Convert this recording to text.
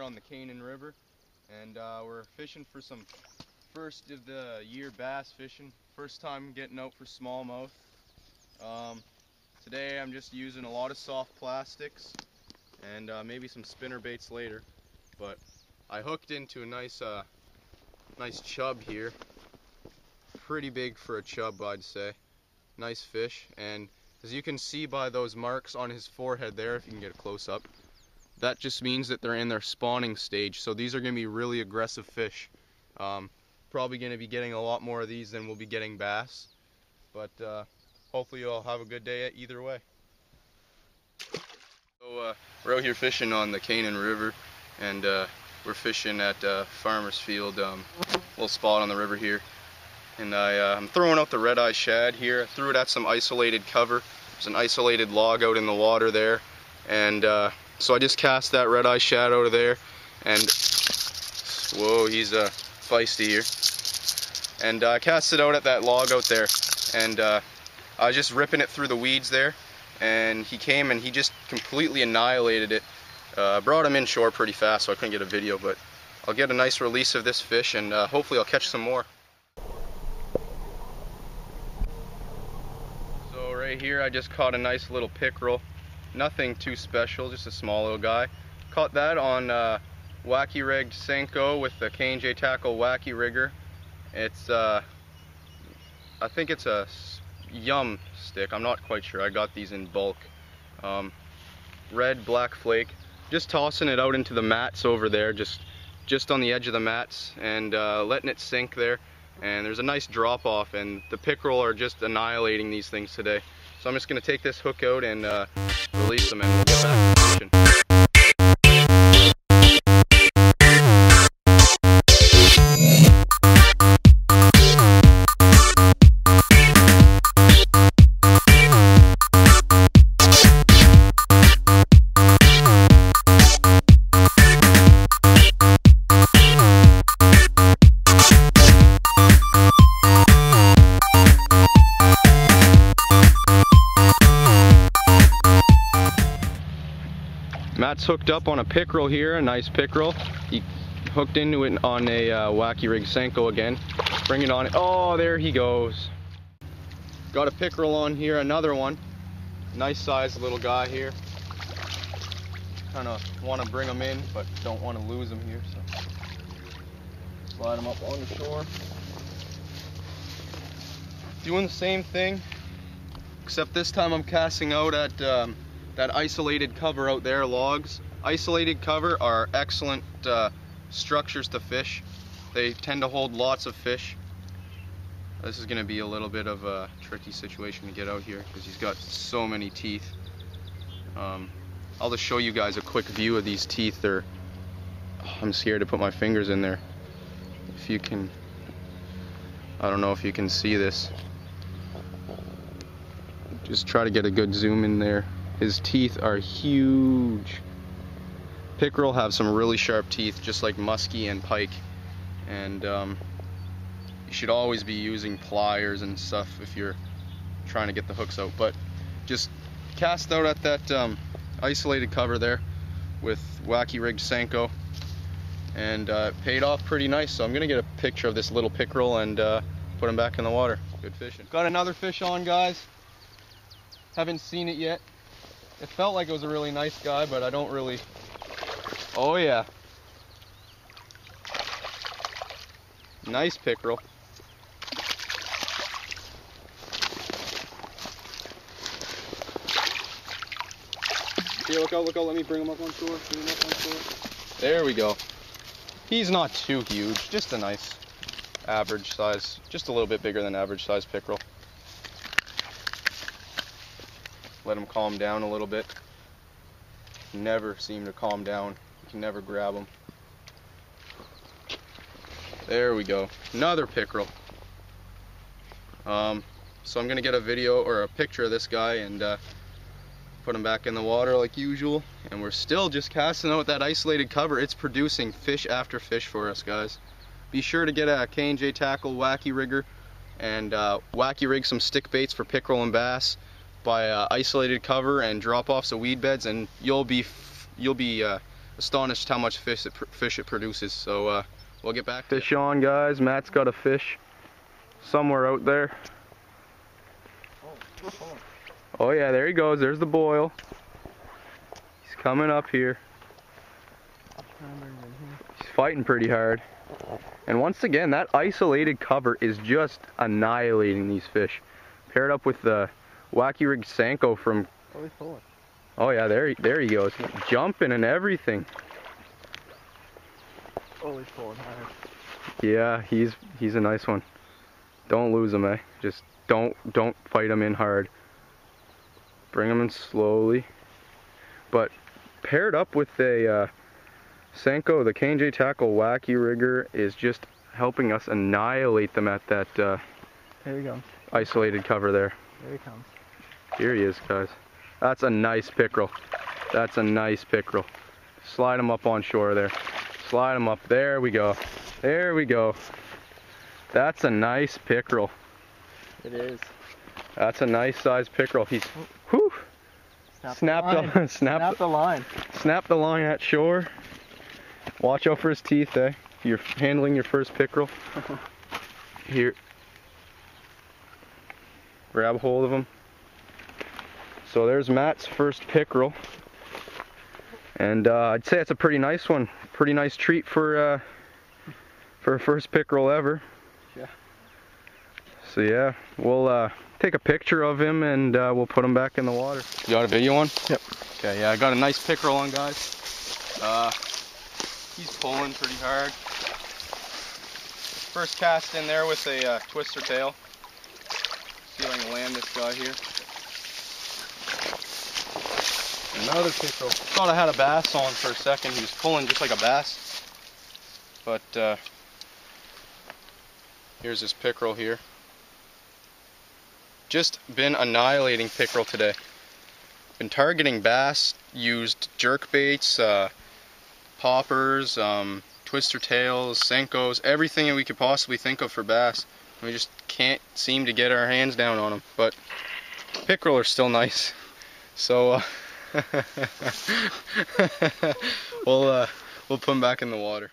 on the K&J River, and we're fishing for some first of the year bass fishing. First time getting out for smallmouth. Today I'm just using a lot of soft plastics and maybe some spinner baits later, but I hooked into a nice chub here. Pretty big for a chub, I'd say. Nice fish, and as you can see by those marks on his forehead there, if you can get a close up, that just means that they're in their spawning stage. So these are going to be really aggressive fish. Probably going to be getting a lot more of these than we'll be getting bass, but hopefully you'll have a good day either way. So we're out here fishing on the K&J River, and we're fishing at Farmer's Field, little spot on the river here. And I'm throwing out the red-eye shad here. I threw it at some isolated cover. There's an isolated log out in the water there, and so I just cast that red-eye shad out of there, and whoa, he's feisty here. And I cast it out at that log out there, and I was just ripping it through the weeds there, and he came and he just completely annihilated it. Brought him inshore pretty fast, so I couldn't get a video, but I'll get a nice release of this fish, and hopefully I'll catch some more. So right here I just caught a nice little pickerel. Nothing too special, just a small little guy. Caught that on Wacky Rigged Senko with the K&J Tackle Wacky Rig'rr. It's I think it's a yum stick. I'm not quite sure. I got these in bulk. Red black flake. Just tossing it out into the mats over there, just on the edge of the mats, and letting it sink there. And there's a nice drop off, and the pickerel are just annihilating these things today. So I'm just going to take this hook out and release them, and we'll get back to fishing. Matt's hooked up on a pickerel here, a nice pickerel. He hooked into it on a Wacky Rig Senko again. Bring it on. Oh, there he goes. Got a pickerel on here, another one. Nice sized little guy here. Kind of want to bring him in, but don't want to lose him here, so slide him up on the shore. Doing the same thing, except this time I'm casting out at that isolated cover out there, logs. Isolated cover are excellent structures to fish. They tend to hold lots of fish. This is going to be a little bit of a tricky situation to get out here because he's got so many teeth. I'll just show you guys a quick view of these teeth. I'm scared to put my fingers in there. If you can, I don't know if you can see this. Just try to get a good zoom in there. His teeth are huge. Pickerel have some really sharp teeth, just like muskie and pike. And you should always be using pliers and stuff if you're trying to get the hooks out. But just cast out at that isolated cover there with Wacky Rigged Senko, and paid off pretty nice. So I'm gonna get a picture of this little pickerel and put him back in the water. Good fishing. Got another fish on, guys. Haven't seen it yet. It felt like it was a really nice guy, but I don't really... Oh yeah. Nice pickerel. Here, look out, let me bring him up on shore. There we go. He's not too huge, just a nice average size, just a little bit bigger than average size pickerel. Let him calm down a little bit. Never seem to calm down. You can never grab him. There we go. Another pickerel. So I'm gonna get a video or a picture of this guy and put him back in the water like usual. And we're still just casting out that isolated cover. It's producing fish after fish for us, guys. Be sure to get a K&J Tackle Wacky Rig'rr and wacky rig some stick baits for pickerel and bass by isolated cover and drop offs of weed beds, and you'll be astonished how much fish it produces. So we'll get back to fish on, guys. Matt's got a fish somewhere out there. Oh yeah, there he goes. There's the boil. He's coming up here. He's fighting pretty hard. And once again, that isolated cover is just annihilating these fish. Paired up with the Wacky Rig'rg Senko from... Oh, he's pulling. Oh yeah, there he goes. He's jumping and everything. Oh, he's pulling hard. Yeah, he's a nice one. Don't lose him, eh? Just don't fight him in hard. Bring him in slowly. But paired up with a Senko, the K&J Tackle Wacky Rig'rg is just helping us annihilate them at that Here he comes. Isolated cover there. Here he comes. Here he is, guys. That's a nice pickerel. That's a nice pickerel. Slide him up on shore there. Slide him up. There we go. There we go. That's a nice pickerel. It is. That's a nice sized pickerel. He's whew, snapped the line. Snapped the line at shore. Watch out for his teeth, eh? If you're handling your first pickerel. Here. Grab a hold of him. So there's Matt's first pickerel. And I'd say it's a pretty nice one. Pretty nice treat for a first pickerel ever. Yeah. So yeah, we'll take a picture of him and we'll put him back in the water. You got a video on? Yep. Okay, yeah, I got a nice pickerel on, guys. He's pulling pretty hard. First cast in there with a twister tail. See if I can land this guy here. Another pickerel. Thought I had a bass on for a second. He was pulling just like a bass. But here's this pickerel here. Just been annihilating pickerel today. Been targeting bass, used jerk baits, poppers, twister tails, Senkos, everything that we could possibly think of for bass. We just can't seem to get our hands down on them. But pickerel are still nice. So we'll put them back in the water.